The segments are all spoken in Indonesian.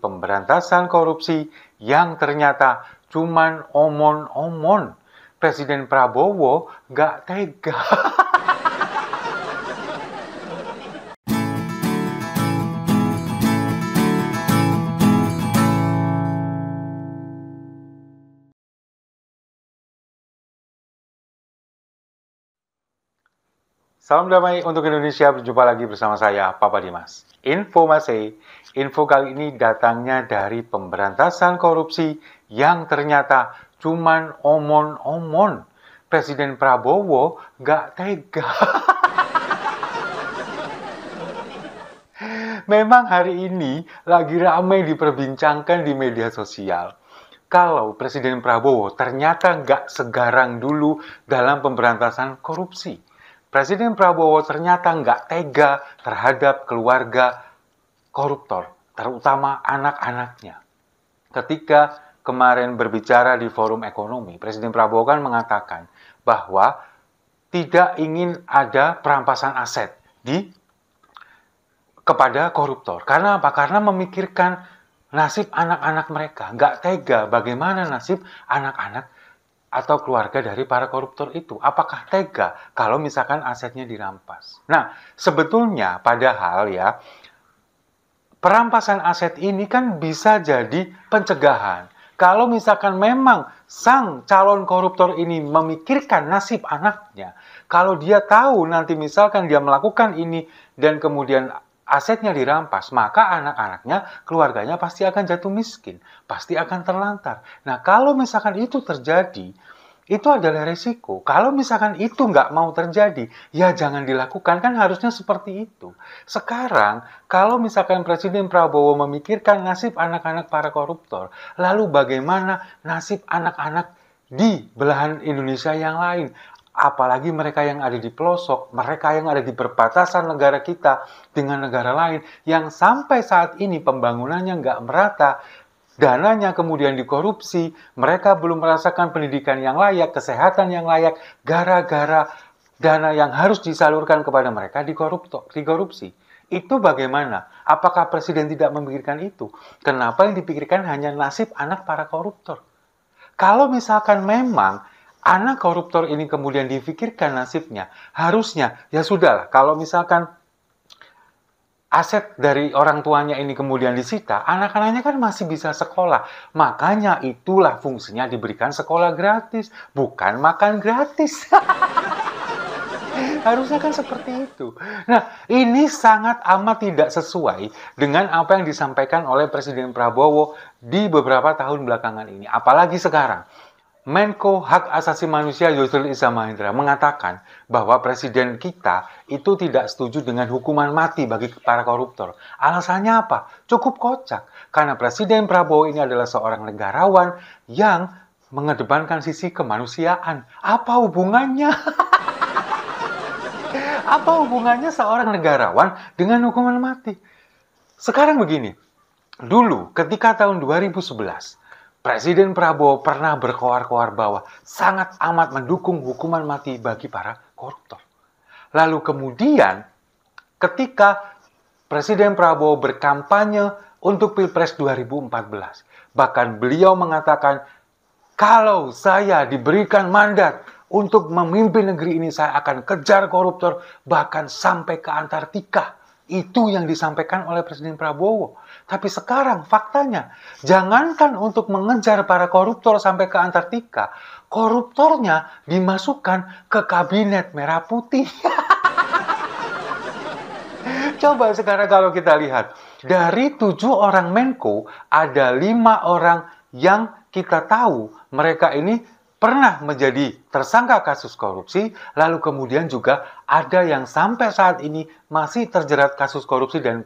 pemberantasan korupsi yang ternyata cuman omon-omon. Presiden Prabowo nggak tega. Salam damai untuk Indonesia, berjumpa lagi bersama saya, Papa Dimas. Info kali ini datangnya dari pemberantasan korupsi yang ternyata cuman omon-omon. Presiden Prabowo nggak tega. Memang hari ini lagi ramai diperbincangkan di media sosial. Kalau Presiden Prabowo ternyata nggak segarang dulu dalam pemberantasan korupsi. Presiden Prabowo ternyata nggak tega terhadap keluarga koruptor, terutama anak-anaknya. Ketika kemarin berbicara di forum ekonomi, Presiden Prabowo kan mengatakan bahwa tidak ingin ada perampasan aset kepada koruptor. Karena apa? Karena memikirkan nasib anak-anak mereka. Nggak tega bagaimana nasib anak-anak atau keluarga dari para koruptor itu. Apakah tega kalau misalkan asetnya dirampas? Nah, sebetulnya padahal ya, perampasan aset ini kan bisa jadi pencegahan. Kalau misalkan memang sang calon koruptor ini memikirkan nasib anaknya, kalau dia tahu nanti misalkan dia melakukan ini dan kemudian asetnya dirampas, maka anak-anaknya, keluarganya pasti akan jatuh miskin, pasti akan terlantar. Nah, kalau misalkan itu terjadi, itu adalah resiko. Kalau misalkan itu nggak mau terjadi, ya jangan dilakukan, kan harusnya seperti itu. Sekarang, kalau misalkan Presiden Prabowo memikirkan nasib anak-anak para koruptor, lalu bagaimana nasib anak-anak di belahan Indonesia yang lain? Apalagi mereka yang ada di pelosok, mereka yang ada di perbatasan negara kita dengan negara lain, yang sampai saat ini pembangunannya nggak merata, dananya kemudian dikorupsi, mereka belum merasakan pendidikan yang layak, kesehatan yang layak, gara-gara dana yang harus disalurkan kepada mereka dikorupsi. Itu bagaimana? Apakah Presiden tidak memikirkan itu? Kenapa yang dipikirkan hanya nasib anak para koruptor? Kalau misalkan memang anak koruptor ini kemudian difikirkan nasibnya, harusnya ya sudahlah, kalau misalkan aset dari orang tuanya ini kemudian disita, anak-anaknya kan masih bisa sekolah. Makanya itulah fungsinya diberikan sekolah gratis, bukan makan gratis. Harusnya kan seperti itu. Nah, ini sangat amat tidak sesuai dengan apa yang disampaikan oleh Presiden Prabowo di beberapa tahun belakangan ini. Apalagi sekarang. Menko Hak Asasi Manusia Yusril Iza Mahendra mengatakan bahwa presiden kita itu tidak setuju dengan hukuman mati bagi para koruptor. Alasannya apa? Cukup kocak. Karena Presiden Prabowo ini adalah seorang negarawan yang mengedepankan sisi kemanusiaan. Apa hubungannya? Apa hubungannya seorang negarawan dengan hukuman mati? Sekarang begini, dulu ketika tahun 2011, Presiden Prabowo pernah berkoar-koar bahwa sangat amat mendukung hukuman mati bagi para koruptor. Lalu kemudian ketika Presiden Prabowo berkampanye untuk Pilpres 2014, bahkan beliau mengatakan, kalau saya diberikan mandat untuk memimpin negeri ini, saya akan kejar koruptor bahkan sampai ke Antartika. Itu yang disampaikan oleh Presiden Prabowo. Tapi sekarang faktanya, jangankan untuk mengejar para koruptor sampai ke Antartika, koruptornya dimasukkan ke kabinet merah putih. Coba sekarang kalau kita lihat, dari 7 orang Menko, ada 5 orang yang kita tahu mereka ini pernah menjadi tersangka kasus korupsi, lalu kemudian juga ada yang sampai saat ini masih terjerat kasus korupsi dan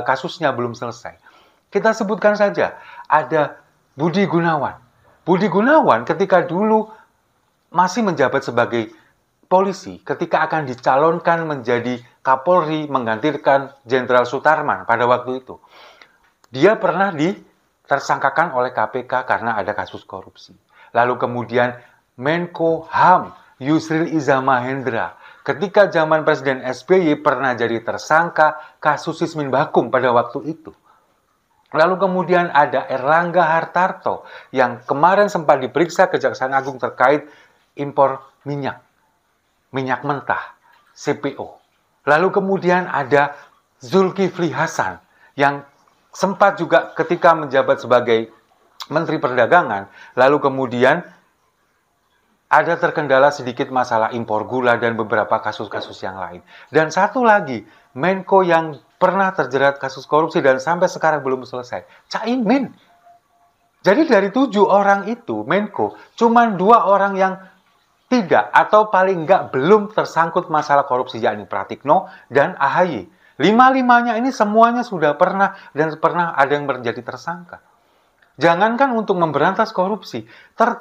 kasusnya belum selesai. Kita sebutkan saja, ada Budi Gunawan. Budi Gunawan ketika dulu masih menjabat sebagai polisi, ketika akan dicalonkan menjadi Kapolri menggantikan Jenderal Sutarman pada waktu itu, dia pernah ditersangkakan oleh KPK karena ada kasus korupsi. Lalu kemudian Menko HAM Yusril Iza Mahendra ketika zaman Presiden SBY pernah jadi tersangka kasus Sismin Bakum pada waktu itu. Lalu kemudian ada Erlangga Hartarto yang kemarin sempat diperiksa Kejaksaan Agung terkait impor minyak mentah, CPO. Lalu kemudian ada Zulkifli Hasan yang sempat juga ketika menjabat sebagai Menteri Perdagangan, lalu kemudian ada terkendala sedikit masalah impor gula dan beberapa kasus-kasus yang lain. Dan satu lagi, Menko yang pernah terjerat kasus korupsi dan sampai sekarang belum selesai, Caimin. Jadi dari 7 orang itu, Menko, cuma 2 orang yang tidak atau paling enggak belum tersangkut masalah korupsi, yakni Pratikno dan AHY. 5-5-nya ini semuanya sudah pernah dan pernah ada yang menjadi tersangka. Jangankan untuk memberantas korupsi,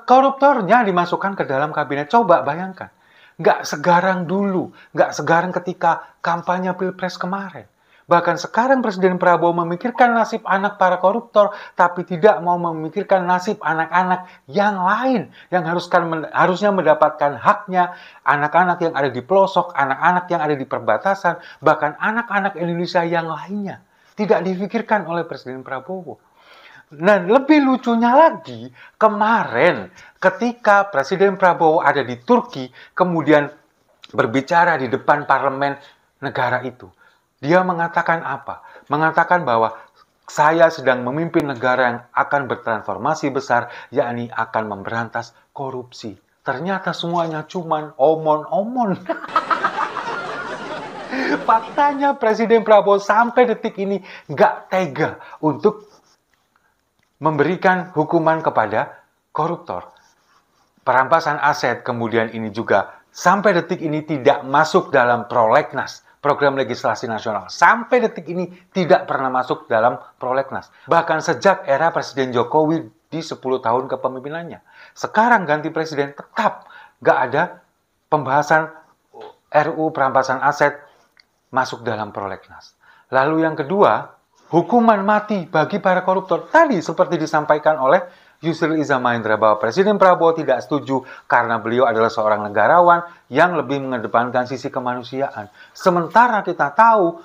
koruptornya dimasukkan ke dalam kabinet. Coba bayangkan, nggak segarang dulu, nggak segarang ketika kampanye Pilpres kemarin. Bahkan sekarang Presiden Prabowo memikirkan nasib anak para koruptor, tapi tidak mau memikirkan nasib anak-anak yang lain, yang harusnya mendapatkan haknya, anak-anak yang ada di pelosok, anak-anak yang ada di perbatasan, bahkan anak-anak Indonesia yang lainnya. Tidak difikirkan oleh Presiden Prabowo. Nah, lebih lucunya lagi, kemarin ketika Presiden Prabowo ada di Turki, kemudian berbicara di depan parlemen negara itu, dia mengatakan apa? Mengatakan bahwa saya sedang memimpin negara yang akan bertransformasi besar, yakni akan memberantas korupsi. Ternyata semuanya cuman omon-omon. Faktanya Presiden Prabowo sampai detik ini nggak tega untuk memberikan hukuman kepada koruptor. Perampasan aset kemudian ini juga sampai detik ini tidak masuk dalam prolegnas, program legislasi nasional. Sampai detik ini tidak pernah masuk dalam prolegnas. Bahkan sejak era Presiden Jokowi di 10 tahun kepemimpinannya. Sekarang ganti presiden tetap nggak ada pembahasan RUU perampasan aset masuk dalam prolegnas. Lalu yang kedua, hukuman mati bagi para koruptor. Tadi seperti disampaikan oleh Yusril Iza Mahendra bahwa Presiden Prabowo tidak setuju karena beliau adalah seorang negarawan yang lebih mengedepankan sisi kemanusiaan. Sementara kita tahu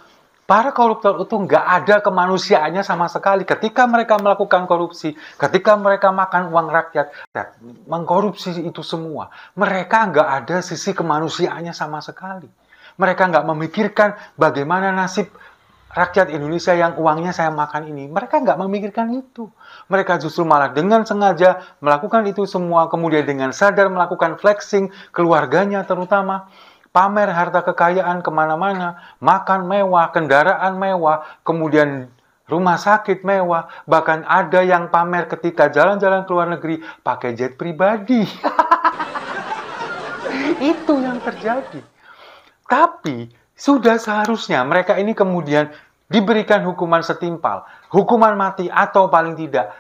para koruptor itu nggak ada kemanusiaannya sama sekali. Ketika mereka melakukan korupsi, ketika mereka makan uang rakyat, mengkorupsi itu semua, mereka nggak ada sisi kemanusiaannya sama sekali. Mereka nggak memikirkan bagaimana nasib rakyat Indonesia yang uangnya saya makan ini. Mereka nggak memikirkan itu. Mereka justru malah dengan sengaja melakukan itu semua, kemudian dengan sadar melakukan flexing keluarganya terutama, pamer harta kekayaan kemana-mana, makan mewah, kendaraan mewah, kemudian rumah sakit mewah, bahkan ada yang pamer ketika jalan-jalan ke luar negeri pakai jet pribadi. Itu yang terjadi. Tapi sudah seharusnya mereka ini kemudian diberikan hukuman setimpal, hukuman mati atau paling tidak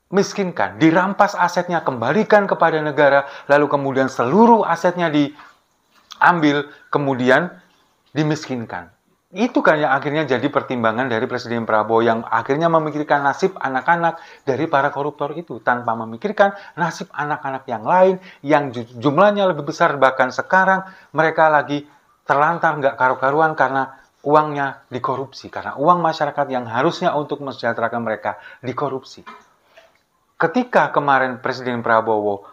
dimiskinkan, dirampas asetnya, kembalikan kepada negara, lalu kemudian seluruh asetnya diambil, kemudian dimiskinkan. Itu kan yang akhirnya jadi pertimbangan dari Presiden Prabowo yang akhirnya memikirkan nasib anak-anak dari para koruptor itu tanpa memikirkan nasib anak-anak yang lain yang jumlahnya lebih besar, bahkan sekarang mereka lagi terlantar nggak karu-karuan karena uangnya dikorupsi, karena uang masyarakat yang harusnya untuk mensejahterakan mereka dikorupsi. Ketika kemarin Presiden Prabowo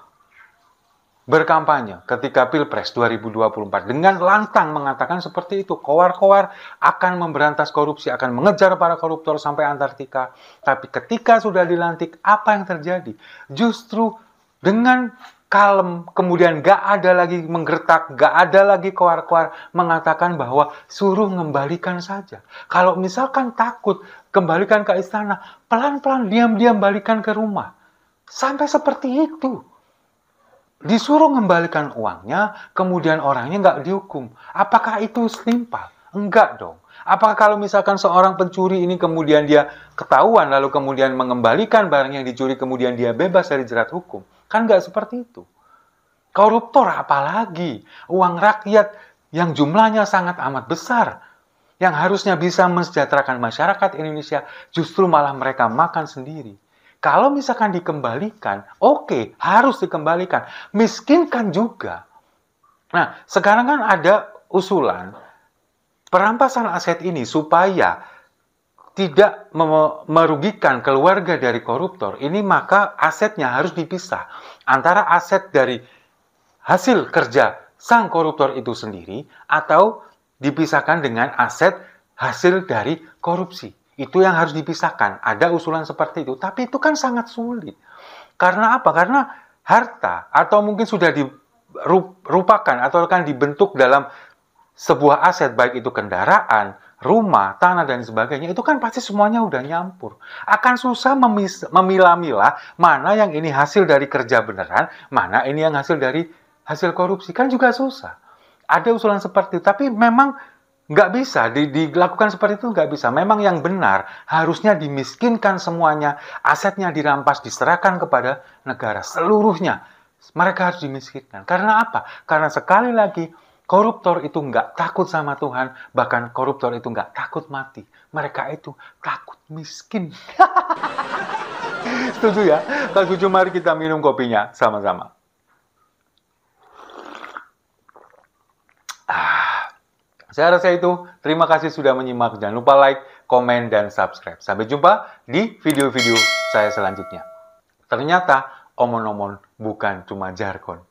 berkampanye ketika Pilpres 2024 dengan lantang mengatakan seperti itu, kowar-kowar akan memberantas korupsi, akan mengejar para koruptor sampai Antartika. Tapi ketika sudah dilantik, apa yang terjadi? Justru dengan kalem, kemudian gak ada lagi menggertak, gak ada lagi kowar-kowar mengatakan bahwa suruh ngembalikan saja. Kalau misalkan takut, kembalikan ke istana, pelan-pelan diam-diam balikan ke rumah. Sampai seperti itu. Disuruh mengembalikan uangnya, kemudian orangnya nggak dihukum. Apakah itu setimpal? Enggak dong. Apakah kalau misalkan seorang pencuri ini kemudian dia ketahuan, lalu kemudian mengembalikan barang yang dicuri, kemudian dia bebas dari jerat hukum? Kan nggak seperti itu. Koruptor apalagi? Uang rakyat yang jumlahnya sangat amat besar, yang harusnya bisa mensejahterakan masyarakat Indonesia, justru malah mereka makan sendiri. Kalau misalkan dikembalikan, oke, harus dikembalikan. Miskinkan juga. Nah, sekarang kan ada usulan perampasan aset ini supaya tidak merugikan keluarga dari koruptor, ini maka asetnya harus dipisah antara aset dari hasil kerja sang koruptor itu sendiri atau dipisahkan dengan aset hasil dari korupsi. Itu yang harus dipisahkan. Ada usulan seperti itu, tapi itu kan sangat sulit. Karena apa? Karena harta atau mungkin sudah dirupakan atau kan dibentuk dalam sebuah aset, baik itu kendaraan, rumah, tanah, dan sebagainya, itu kan pasti semuanya udah nyampur. Akan susah memilah-milah mana yang ini hasil dari kerja beneran, mana ini yang hasil dari hasil korupsi. Kan juga susah. Ada usulan seperti itu, tapi memang nggak bisa, dilakukan seperti itu nggak bisa. Memang yang benar harusnya dimiskinkan semuanya, asetnya dirampas, diserahkan kepada negara seluruhnya. Mereka harus dimiskinkan. Karena apa? Karena sekali lagi, koruptor itu nggak takut sama Tuhan, bahkan koruptor itu nggak takut mati. Mereka itu takut miskin. Setuju ya? Kalau setuju, mari kita minum kopinya sama-sama. Saya rasa itu. Terima kasih sudah menyimak. Jangan lupa like, komen, dan subscribe. Sampai jumpa di video-video saya selanjutnya. Ternyata omon-omon bukan cuma jargon.